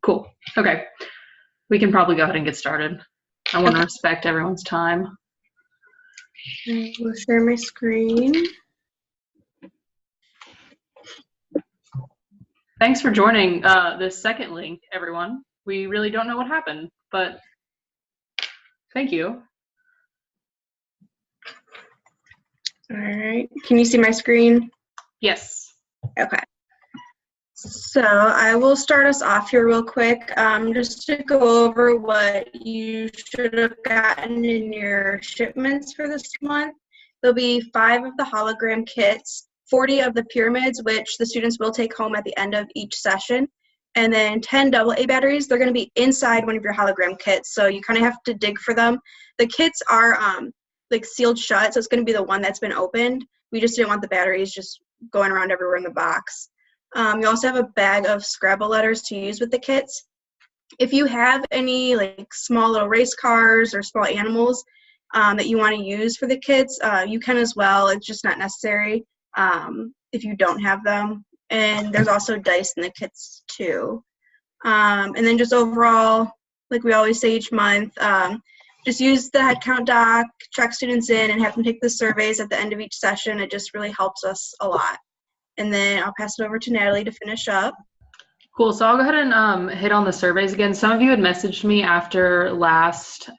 Cool. Okay. We can probably go ahead and get started. I want to respect everyone's time. I will share my screen. Thanks for joining this second link, everyone. We really don't know what happened, but thank you. All right. Can you see my screen? Yes. Okay. So I will start us off here real quick, just to go over what you should have gotten in your shipments for this month. There'll be 5 of the hologram kits, 40 of the pyramids, which the students will take home at the end of each session, and then 10 AA batteries. They're going to be inside one of your hologram kits, so you kind of have to dig for them. The kits are like sealed shut, so it's going to be the one that's been opened. We just didn't want the batteries just going around everywhere in the box. You also have a bag of Scrabble letters to use with the kits. If you have any like small little race cars or small animals that you want to use for the kits, you can as well. It's just not necessary if you don't have them. And there's also dice in the kits too. And then just overall, like we always say each month, just use the head count doc, check students in, and have them take the surveys at the end of each session. It just really helps us a lot. And then I'll pass it over to Natalie to finish up. Cool. So I'll go ahead and hit on the surveys again. Some of you had messaged me after last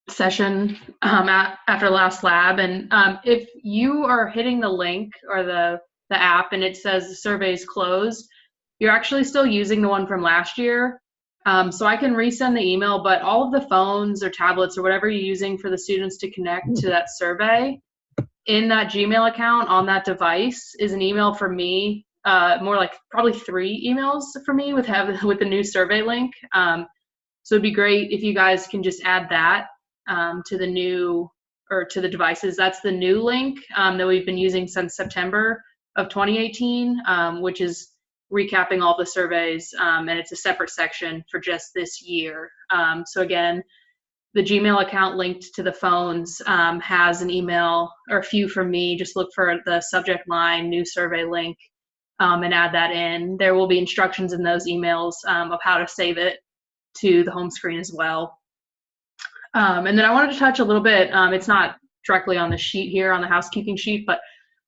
session, after last lab. And if you are hitting the link or the app and it says the survey's closed, you're actually still using the one from last year. So I can resend the email, but all of the phones or tablets or whatever you're using for the students to connect to that survey, in that Gmail account on that device is an email for me, more like probably 3 emails for me with the new survey link. So it'd be great if you guys can just add that to the new, or to the devices. That's the new link that we've been using since September of 2018, which is recapping all the surveys, and it's a separate section for just this year. So again, the Gmail account linked to the phones has an email, or a few from me. Just look for the subject line, new survey link, and add that in. There will be instructions in those emails of how to save it to the home screen as well. And then I wanted to touch a little bit, it's not directly on the sheet here, on the housekeeping sheet, but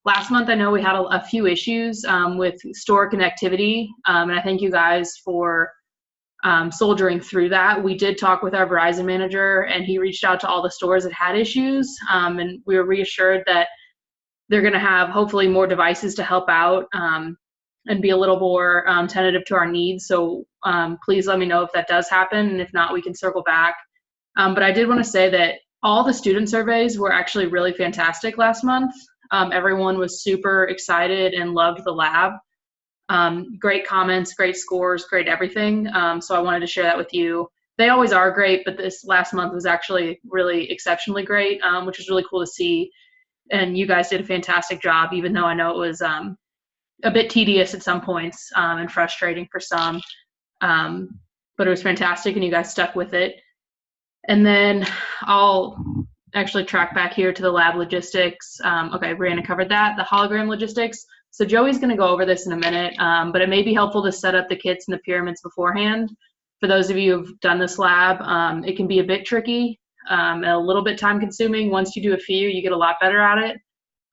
last month I know we had a few issues with store connectivity, and I thank you guys for soldiering through that. We did talk with our Verizon manager, and he reached out to all the stores that had issues, and we were reassured that they're going to have hopefully more devices to help out and be a little more tentative to our needs. So please let me know if that does happen, and if not, we can circle back. But I did want to say that all the student surveys were actually really fantastic last month. Everyone was super excited and loved the lab. Great comments, great scores, great everything. So I wanted to share that with you. They always are great, but this last month was actually really exceptionally great, which was really cool to see. And you guys did a fantastic job, even though I know it was a bit tedious at some points and frustrating for some. But it was fantastic, and you guys stuck with it. And then I'll actually track back here to the lab logistics. Okay, Brianna covered that. The hologram logistics. So Joey's going to go over this in a minute, but it may be helpful to set up the kits and the pyramids beforehand. For those of you who've done this lab, it can be a bit tricky and a little bit time consuming. Once you do a few, you get a lot better at it.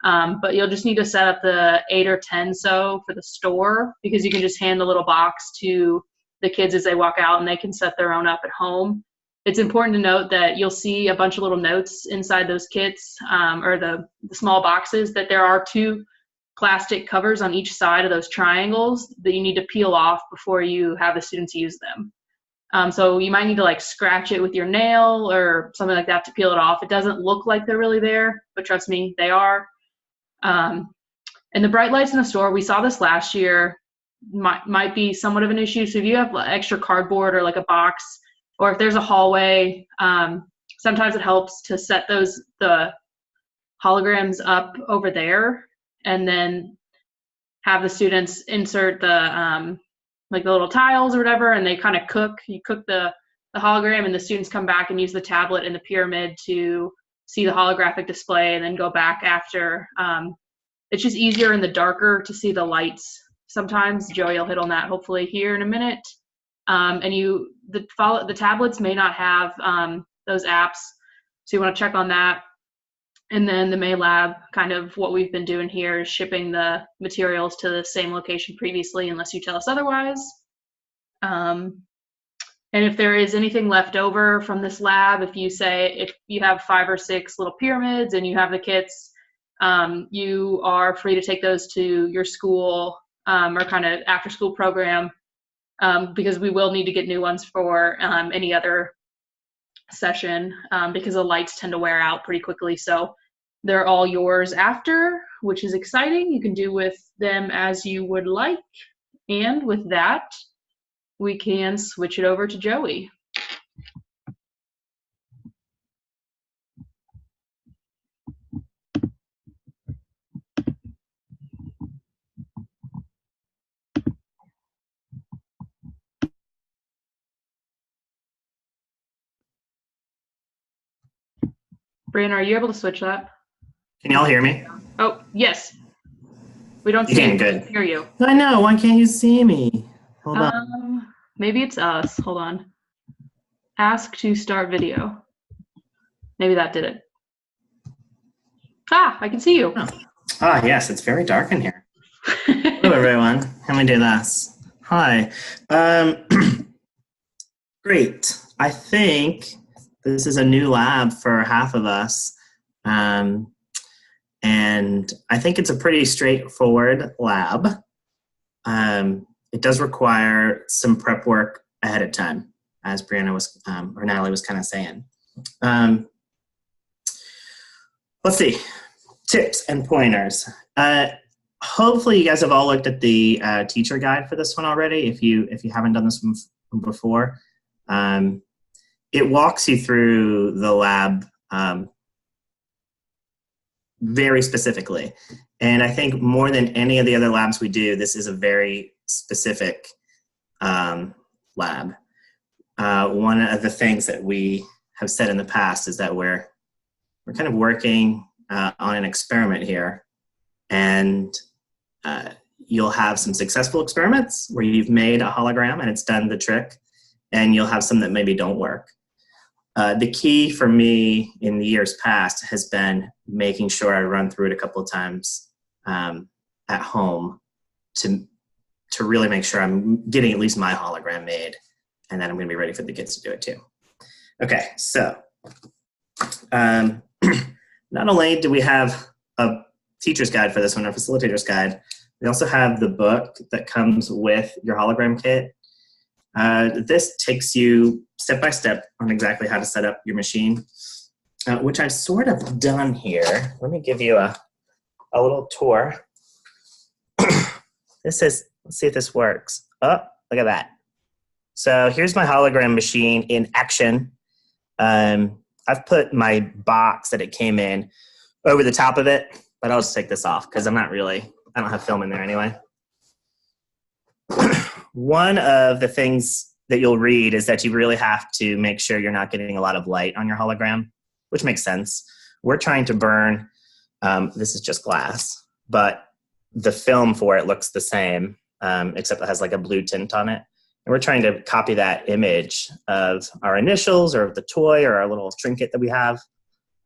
But you'll just need to set up the 8 or 10 so for the store, because you can just hand the little box to the kids as they walk out and they can set their own up at home. It's important to note that you'll see a bunch of little notes inside those kits, or the small boxes, that there are 2 plastic covers on each side of those triangles that you need to peel off before you have the students use them. So you might need to like scratch it with your nail or something like that to peel it off. It doesn't look like they're really there, but trust me, they are. And the bright lights in the store, we saw this last year, might be somewhat of an issue. So if you have extra cardboard or like a box, or if there's a hallway, sometimes it helps to set the holograms up over there, and then have the students insert the like the little tiles or whatever, and they kind of cook. You cook the hologram, and the students come back and use the tablet and the pyramid to see the holographic display, and then go back after. It's just easier in the darker to see the lights sometimes. Joey will hit on that hopefully here in a minute. And the tablets may not have those apps, so you want to check on that. And then the May Lab, kind of what we've been doing here is shipping the materials to the same location previously, unless you tell us otherwise. And if there is anything left over from this lab, if you have 5 or 6 little pyramids and you have the kits, you are free to take those to your school or kind of after school program, because we will need to get new ones for any other session, because the lights tend to wear out pretty quickly. So they're all yours after, which is exciting. You can do with them as you would like. And with that, we can switch it over to Joey. Brian, are you able to switch that? Can y'all hear me? Oh, yes. We don't see you. Good. Hear you. I know. Why can't you see me? Hold on. Maybe it's us. Hold on. Ask to start video. Maybe that did it. I can see you. Oh. Yes. It's very dark in here. Hello, everyone. How many do this? Hi. Great. I think this is a new lab for half of us. And I think it's a pretty straightforward lab. It does require some prep work ahead of time, as Brianna was, or Natalie was kind of saying. Let's see, tips and pointers. Hopefully you guys have all looked at the teacher guide for this one already. If you haven't done this one before, it walks you through the lab very specifically. And I think more than any of the other labs we do, this is a very specific lab. One of the things that we have said in the past is that we're kind of working on an experiment here, and you'll have some successful experiments where you've made a hologram and it's done the trick, and you'll have some that maybe don't work. The key for me in the years past has been making sure I run through it a couple of times at home to really make sure I'm getting at least my hologram made, and then I'm going to be ready for the kids to do it too. Okay, so not only do we have a teacher's guide for this one, or facilitator's guide, we also have the book that comes with your hologram kit. This takes you step by step on exactly how to set up your machine, which I've sort of done here. Let me give you a little tour. This is, let's see if this works. Oh, look at that. So here's my hologram machine in action. I've put my box that it came in over the top of it, but I'll just take this off because I don't have film in there anyway. One of the things that you'll read is that you really have to make sure you're not getting a lot of light on your hologram, which makes sense. We're trying to burn, this is just glass, but the film for it looks the same, except it has like a blue tint on it. And we're trying to copy that image of our initials or the toy or our little trinket that we have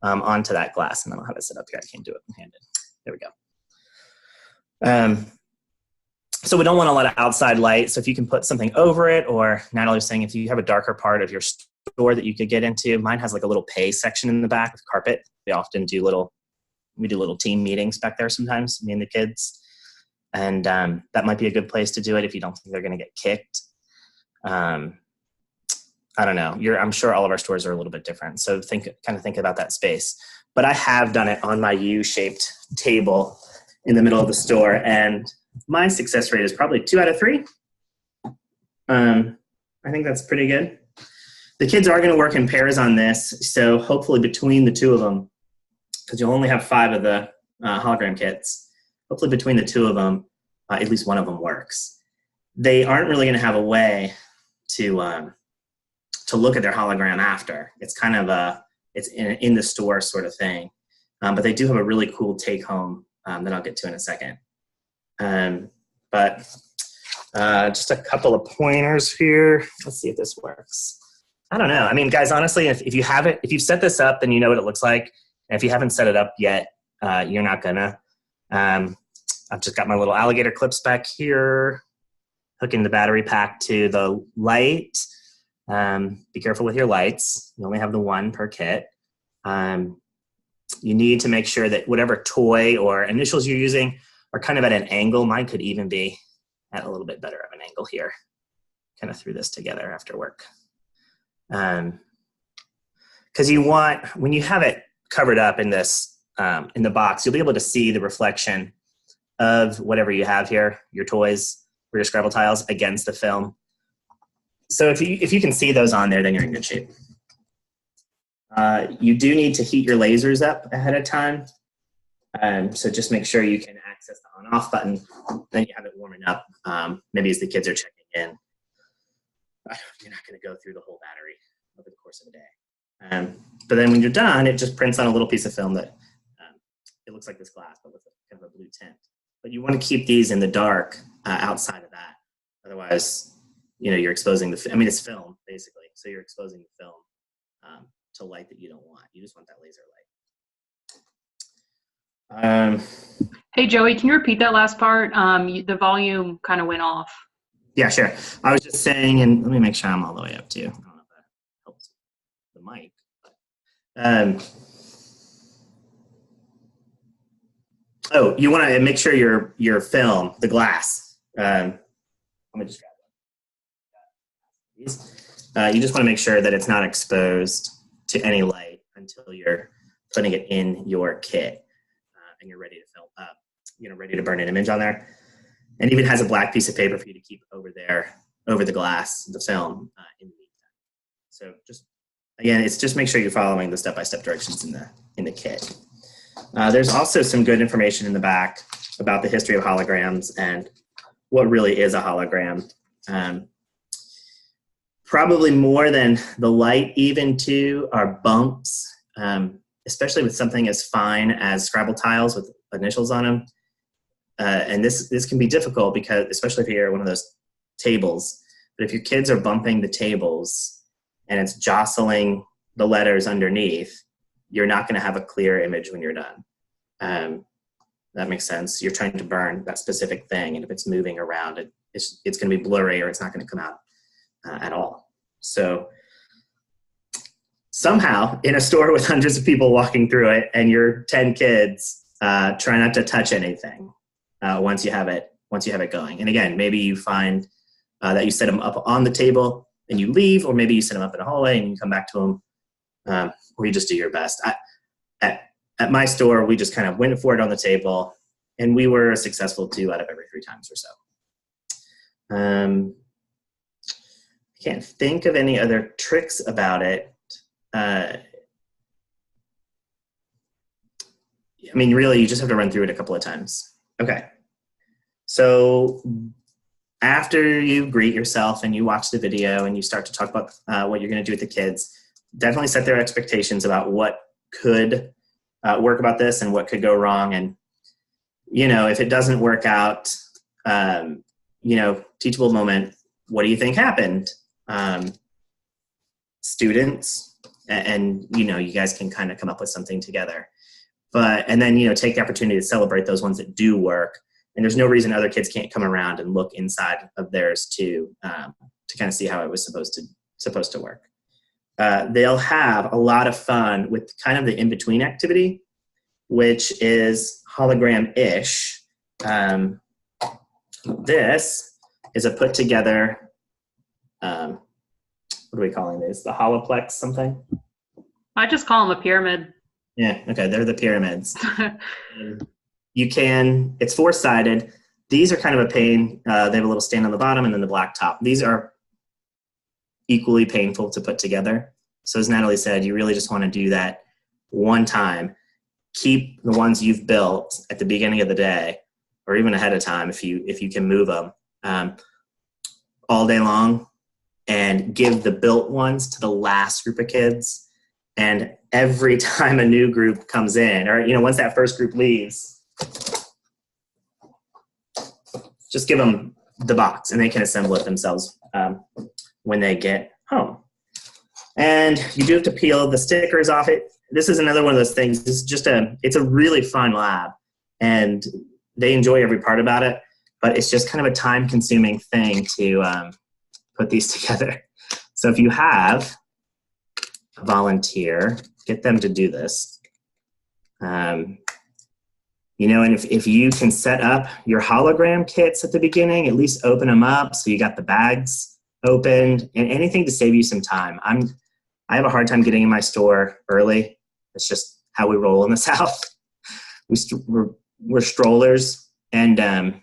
onto that glass. And I don't have it set up here. I can't do it one-handed. There we go. So we don't want a lot of outside light. So if you can put something over it, or Natalie was saying if you have a darker part of your store that you could get into, mine has like a little pay section in the back with carpet. We often do little team meetings back there sometimes, me and the kids. And that might be a good place to do it if you don't think they're going to get kicked. I don't know. I'm sure all of our stores are a little bit different. So think about that space. But I have done it on my U-shaped table in the middle of the store, and my success rate is probably 2 out of 3. I think that's pretty good. The kids are going to work in pairs on this, so hopefully between the two of them, because you'll only have 5 of the hologram kits, hopefully between the two of them, at least one of them works. They aren't really going to have a way to look at their hologram after. It's kind of it's in the store sort of thing, but they do have a really cool take home that I'll get to in a second. But but just a couple of pointers here. Let's see if this works. I don't know. I mean, guys, honestly, if you've set this up, then you know what it looks like. And if you haven't set it up yet, you're not gonna. I've just got my little alligator clips back here, hooking the battery pack to the light. Be careful with your lights. You only have the one per kit. You need to make sure that whatever toy or initials you're using are kind of at an angle. Mine could even be at a little bit better of an angle here. Kind of threw this together after work. Because you want, when you have it covered up in this, in the box, you'll be able to see the reflection of whatever you have here, your toys or your Scrabble tiles against the film. So if you can see those on there, then you're in good shape. You do need to heat your lasers up ahead of time. So just make sure you can access the on-off button. Then you have it warming up, maybe as the kids are checking in. You're not going to go through the whole battery over the course of a day. But then when you're done, it just prints on a little piece of film that it looks like this glass, but with kind of a blue tint. But you want to keep these in the dark outside of that. Otherwise, you're exposing it's film, basically. So you're exposing the film to light that you don't want. You just want that laser light. Hey, Joey, can you repeat that last part? The volume kind of went off. Yeah, sure. I was just saying, and let me make sure I'm all the way up too. I don't know if that helps the mic. But, you want to make sure your film, the glass. Let me just grab one. You just want to make sure that it's not exposed to any light until you're putting it in your kit and you're ready to film up, ready to burn an image on there. And even has a black piece of paper for you to keep over there, over the glass, the film in the meantime. So it's just make sure you're following the step-by-step directions in the kit. There's also some good information in the back about the history of holograms and what really is a hologram. Probably more than the light even too are bumps, especially with something as fine as Scrabble tiles with initials on them. And this can be difficult because, especially if you're one of those tables, but if your kids are bumping the tables and it's jostling the letters underneath, you're not going to have a clear image when you're done. That makes sense. You're trying to burn that specific thing, and if it's moving around, it's going to be blurry or it's not going to come out at all. So somehow in a store with hundreds of people walking through it and you're 10 kids, try not to touch anything once you have it going. And again, maybe you find that you set them up on the table and you leave, or maybe you set them up in a hallway and you come back to them, or you just do your best. At my store, we just kind of went for it on the table, and we were successful 2 out of every 3 times or so. I can't think of any other tricks about it. Really, you just have to run through it a couple of times. Okay. So after you greet yourself and you watch the video and you start to talk about what you're going to do with the kids, definitely set their expectations about what could work about this and what could go wrong. And, if it doesn't work out, teachable moment, what do you think happened? Students, and you guys can kind of come up with something together. And then, take the opportunity to celebrate those ones that do work. And there's no reason other kids can't come around and look inside of theirs too, to kind of see how it was supposed to work. They'll have a lot of fun with kind of the in-between activity, which is hologram-ish. This is a put together, what are we calling this? The holoplex something? I just call them a pyramid. Yeah, okay, they're the pyramids. It's 4-sided. These are kind of a pain. They have a little stand on the bottom and then the black top. These are equally painful to put together. So as Natalie said, you really just want to do that one time. Keep the ones you've built at the beginning of the day, or even ahead of time if you can move them, all day long, and give the built ones to the last group of kids. And every time a new group comes in, or once that first group leaves, just give them the box and they can assemble it themselves when they get home. And you do have to peel the stickers off it. This is another one of those things. This is just it's a really fun lab, and they enjoy every part about it, but it's just kind of a time-consuming thing to put these together. So if you have a volunteer, get them to do this. You know, and if you can set up your hologram kits at the beginning, at least open them up so you got the bags opened, and anything to save you some time. I have a hard time getting in my store early. It's just how we roll in the South. We're strollers, and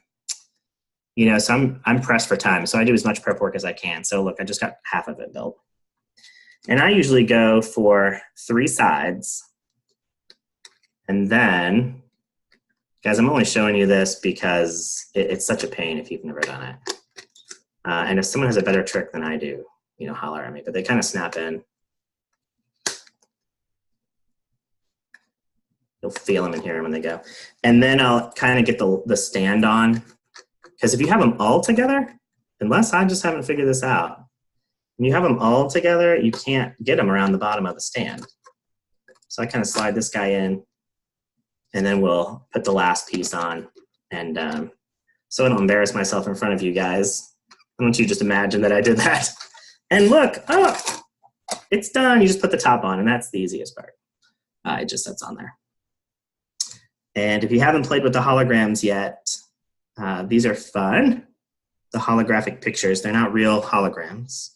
you know, so I'm pressed for time. So I do as much prep work as I can. So look, I just got half of it built, and I usually go for 3 sides, and then, guys, I'm only showing you this because it's such a pain if you've never done it. And if someone has a better trick than I do, you know, holler at me. But they kind of snap in. You'll feel them and hear them when they go. And then I'll kind of get the stand on. Because if you have them all together, unless I just haven't figured this out, when you have them all together, you can't get them around the bottom of the stand. So I kind of slide this guy in, and then we'll put the last piece on. And so I don't embarrass myself in front of you guys, I want you to just imagine that I did that. And look, oh, it's done. You just put the top on, and that's the easiest part. It just sits on there. And if you haven't played with the holograms yet, these are fun. The holographic pictures, they're not real holograms.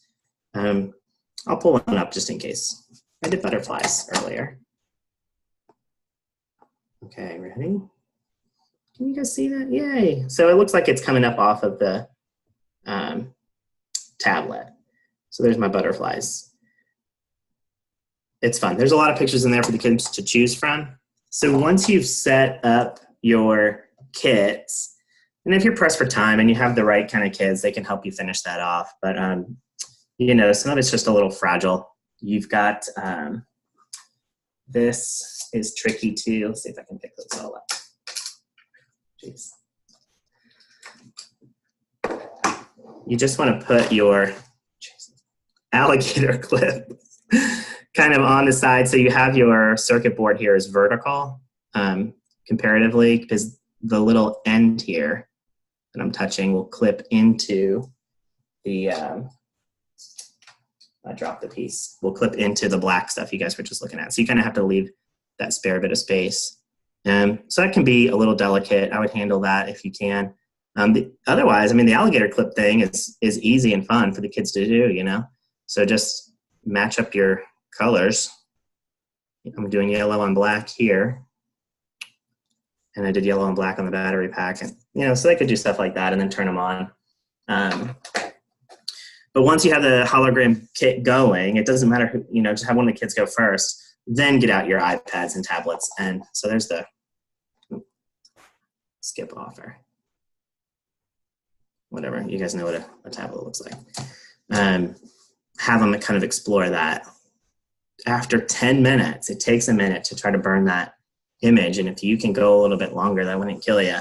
I'll pull one up just in case. I did butterflies earlier. Okay, ready? Can you guys see that? Yay. So it looks like it's coming up off of the tablet. So there's my butterflies. It's fun. There's a lot of pictures in there for the kids to choose from. So once you've set up your kits, and if you're pressed for time and you have the right kind of kids, they can help you finish that off. But, you know, some of it's just a little fragile. You've got, this is tricky too. Let's see if I can pick this all up. Jeez. You just want to put your alligator clip kind of on the side, so you have your circuit board here is vertical comparatively, because the little end here that I'm touching will clip into the I dropped the piece, will clip into the black stuff you guys were just looking at. So you kind of have to leave that spare bit of space. So that can be a little delicate. I would handle that if you can. Otherwise, I mean, the alligator clip thing is easy and fun for the kids to do, you know? So just match up your colors. I'm doing yellow on black here. And I did yellow and black on the battery pack. And, you know, so they could do stuff like that and then turn them on. But once you have the hologram kit going, it doesn't matter who, you know, just have one of the kids go first, then get out your iPads and tablets. And so there's the skip offer. Whatever, you guys know what a tablet looks like. Have them kind of explore that. After 10 minutes, it takes a minute to try to burn that image. And if you can go a little bit longer, that wouldn't kill you.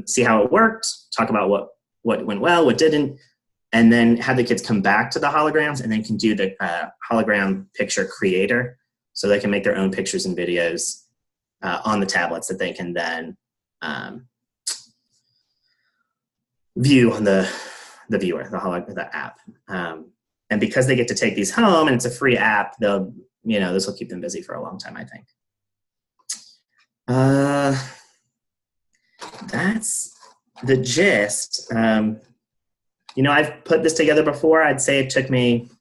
See how it worked, talk about what went well, what didn't, and then have the kids come back to the holograms and then can do the hologram picture creator, so they can make their own pictures and videos on the tablets that they can then view on the viewer, the app. And because they get to take these home and it's a free app, they'll, you know, this will keep them busy for a long time, I think. That's the gist. You know, I've put this together before. I'd say it took me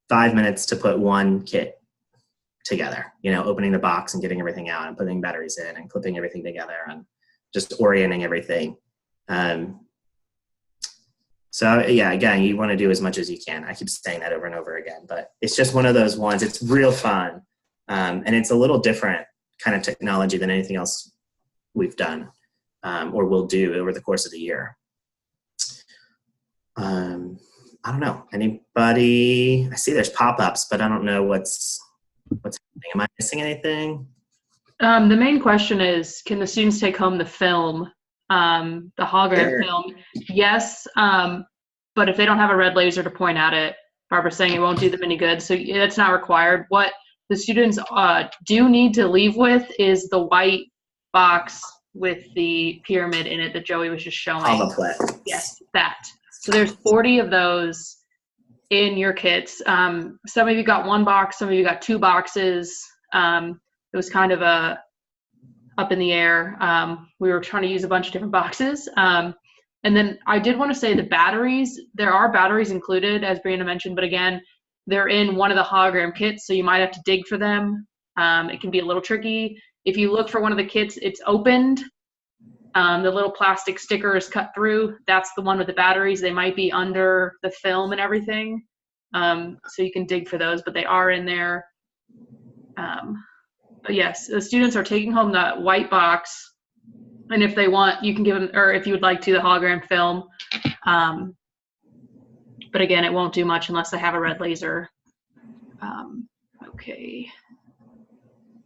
5 minutes to put one kit together, you know, opening the box and getting everything out and putting batteries in and clipping everything together and just orienting everything. So yeah, again, you want to do as much as you can. I keep saying that over and over again, but it's just one of those ones. It's real fun. And it's a little different kind of technology than anything else we've done or will do over the course of the year. I don't know. Anybody? I see there's pop-ups, but I don't know what's happening. Am I missing anything? The main question is, can the students take home the film the hologram film. Yes, but if they don't have a red laser to point at it, Barbara's saying it won't do them any good. So that's not required. What the students do need to leave with is the white box with the pyramid in it that Joey was just showing. Holoplay. Yes, that. So there's 40 of those in your kits. Some of you got one box, some of you got two boxes. It was kind of up in the air. We were trying to use a bunch of different boxes. And then I did want to say the batteries, there are batteries included, as Brianna mentioned, but again, they're in one of the hologram kits, so you might have to dig for them. It can be a little tricky. If you look for one of the kits, it's opened. The little plastic sticker is cut through. That's the one with the batteries. They might be under the film and everything. So you can dig for those, but they are in there. But yes, the students are taking home the white box. And if they want, you can give them, or if you would like to, the hologram film. But again, it won't do much unless they have a red laser. Okay.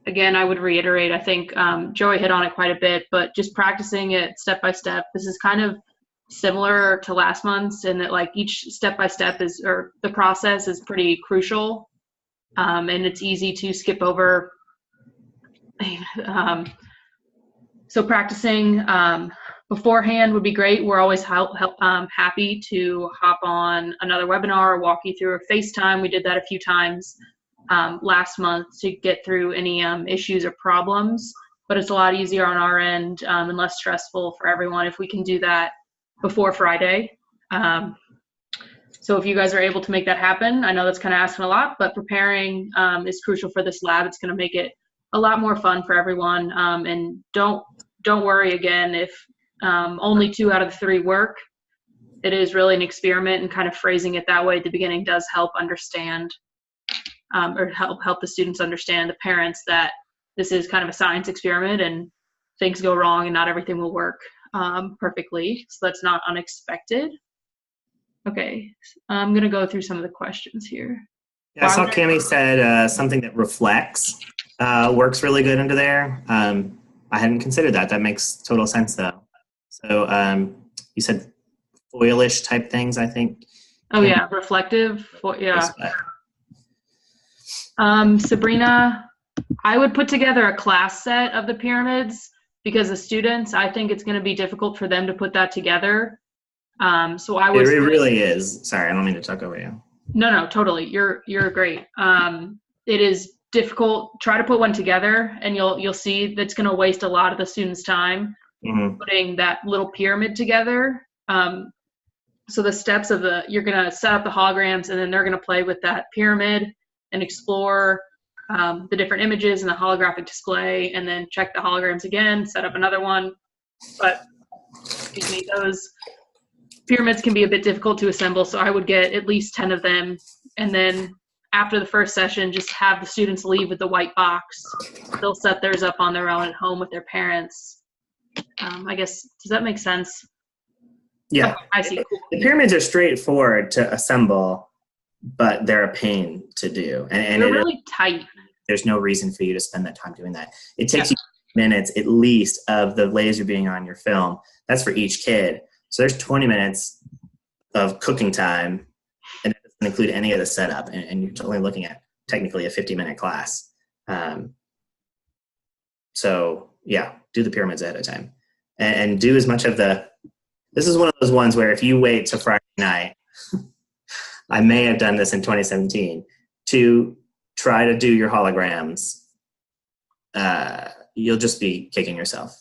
Again, I would reiterate, I think Joey hit on it quite a bit, but just practicing it step by step. This is kind of similar to last month's in that like each step by step is, or the process is pretty crucial. And it's easy to skip over. So practicing beforehand would be great. We're always happy to hop on another webinar or walk you through a FaceTime. We did that a few times last month to get through any issues or problems, but it's a lot easier on our end and less stressful for everyone if we can do that before Friday. So if you guys are able to make that happen, I know that's kind of asking a lot, but preparing is crucial for this lab. It's going to make it a lot more fun for everyone. And don't worry again if only 2 out of the 3 work. It is really an experiment, and kind of phrasing it that way at the beginning does help understand or help the students understand, the parents, that this is kind of a science experiment and things go wrong and not everything will work perfectly. So that's not unexpected. Okay, I'm going to go through some of the questions here. Yeah, I saw Cammie said something that reflects works really good under there. I hadn't considered that. That makes total sense, though. So you said foilish type things, I think. Oh, yeah, reflective. Yeah. Sabrina, I would put together a class set of the pyramids because the students, I think it's going to be difficult for them to put that together. So I would. It really is. Sorry, I don't mean to talk over you. No, totally. You're great. It is difficult. Try to put one together, and you'll see that's going to waste a lot of the students' time putting that little pyramid together. So the steps of you're going to set up the holograms, and then they're going to play with that pyramid and explore the different images in the holographic display, and then check the holograms again, set up another one. But excuse me, those pyramids can be a bit difficult to assemble, so I would get at least 10 of them, and then after the first session, just have the students leave with the white box. They'll set theirs up on their own at home with their parents. I guess, does that make sense? Yeah. Okay, I see. Cool. The pyramids are straightforward to assemble, but they're a pain to do. And they're really tight. There's no reason for you to spend that time doing that. It takes you minutes at least of the laser being on your film. That's for each kid. So there's 20 minutes of cooking time, and it doesn't include any of the setup, and you're only looking at technically a 50-minute class. So yeah, do the pyramids ahead of time, and do as much of this is one of those ones where if you wait till Friday night, I may have done this in 2017, to try to do your holograms, you'll just be kicking yourself.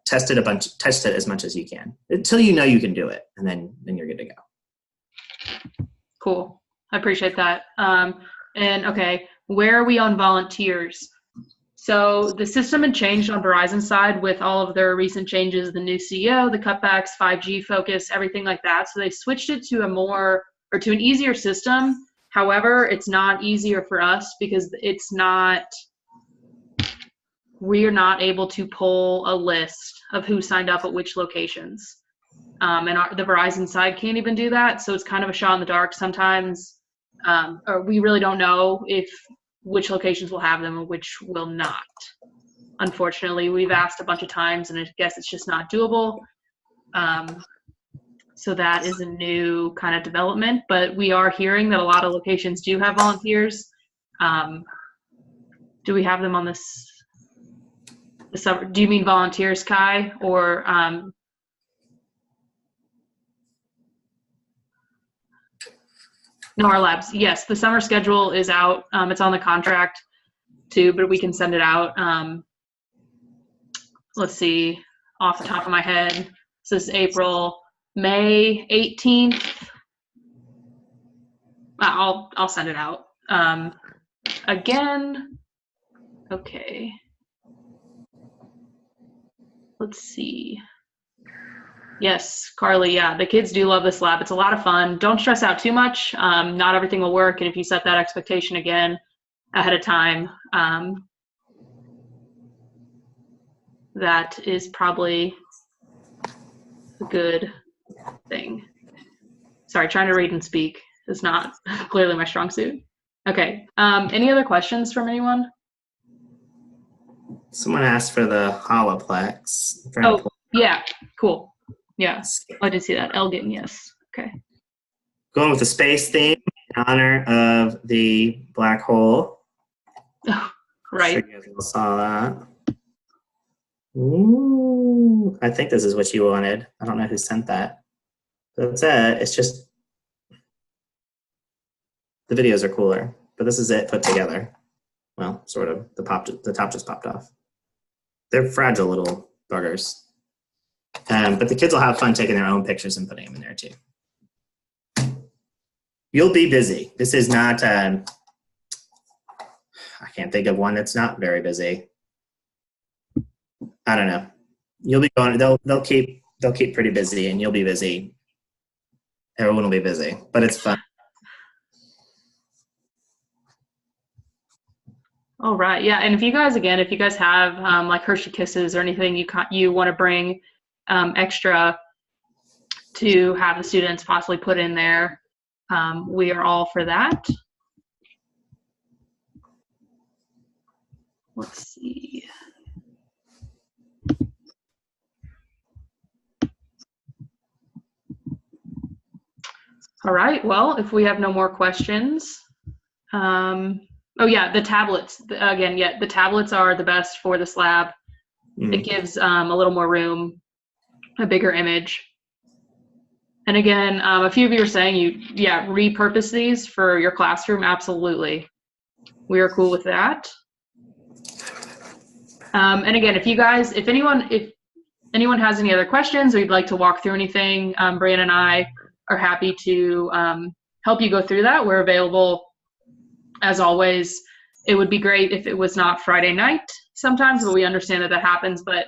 Test it as much as you can until you know you can do it, and then you're good to go. Cool. I appreciate that. And okay, where are we on volunteers? So the system had changed on Verizon's side with all of their recent changes, the new CEO, the cutbacks, 5G focus, everything like that. So they switched it to to an easier system. However, it's not easier for us because we're not able to pull a list of who signed up at which locations. And the Verizon side can't even do that. So it's kind of a shot in the dark sometimes. Or we really don't know which locations will have them and which will not. Unfortunately, we've asked a bunch of times, and I guess it's just not doable. So that is a new kind of development, but we are hearing that a lot of locations do have volunteers. Do we have them on this? Do you mean volunteers, Kai, or no, our labs? Yes, the summer schedule is out. It's on the contract too, but we can send it out. Let's see, off the top of my head, this is April, May 18th. I'll send it out. Again, okay. Let's see. Yes, Carly, yeah, the kids do love this lab. It's a lot of fun. Don't stress out too much. Not everything will work, and if you set that expectation again ahead of time, that is probably a good thing. Sorry, trying to read and speak is not clearly my strong suit. Okay, any other questions from anyone? Someone asked for the holoplex. Oh, yeah, cool. Yeah, I did see that. Elgin, yes. Okay. Going with the space theme in honor of the black hole. Oh, right. I'm sure you guys all saw that. Ooh, I think this is what you wanted. I don't know who sent that. That's it. It's just the videos are cooler, but this is it put together. Well, sort of. The top just popped off. They're fragile little buggers. But the kids will have fun taking their own pictures and putting them in there too. You'll be busy. This is not, I can't think of one that's not very busy. I don't know. You'll be going, they'll keep pretty busy, and you'll be busy. Everyone will be busy, but it's fun. All right, yeah, and if you guys have like Hershey Kisses or anything you want to bring extra to have the students possibly put in there, we are all for that. Let's see. All right, well, if we have no more questions, oh yeah, the tablets, again, yeah, the tablets are the best for this lab. It gives a little more room, a bigger image. And again, a few of you are saying repurpose these for your classroom. Absolutely. We are cool with that. And again, if anyone has any other questions or you'd like to walk through anything, Brianna and I are happy to help you go through that. We're available as always. It would be great if it was not Friday night sometimes, but we understand that happens. But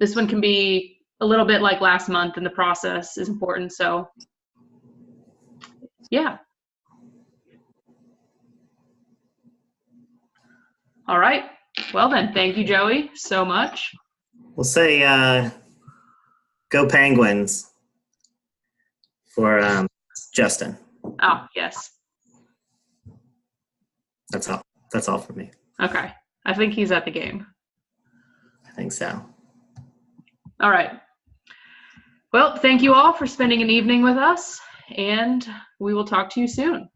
this one can be a little bit like last month, and the process is important. So yeah. All right. Well then, thank you, Joey, so much. We'll say go Penguins for Justin. Oh, yes. That's all. That's all for me. Okay. I think he's at the game. I think so. All right. Well, thank you all for spending an evening with us, and we will talk to you soon.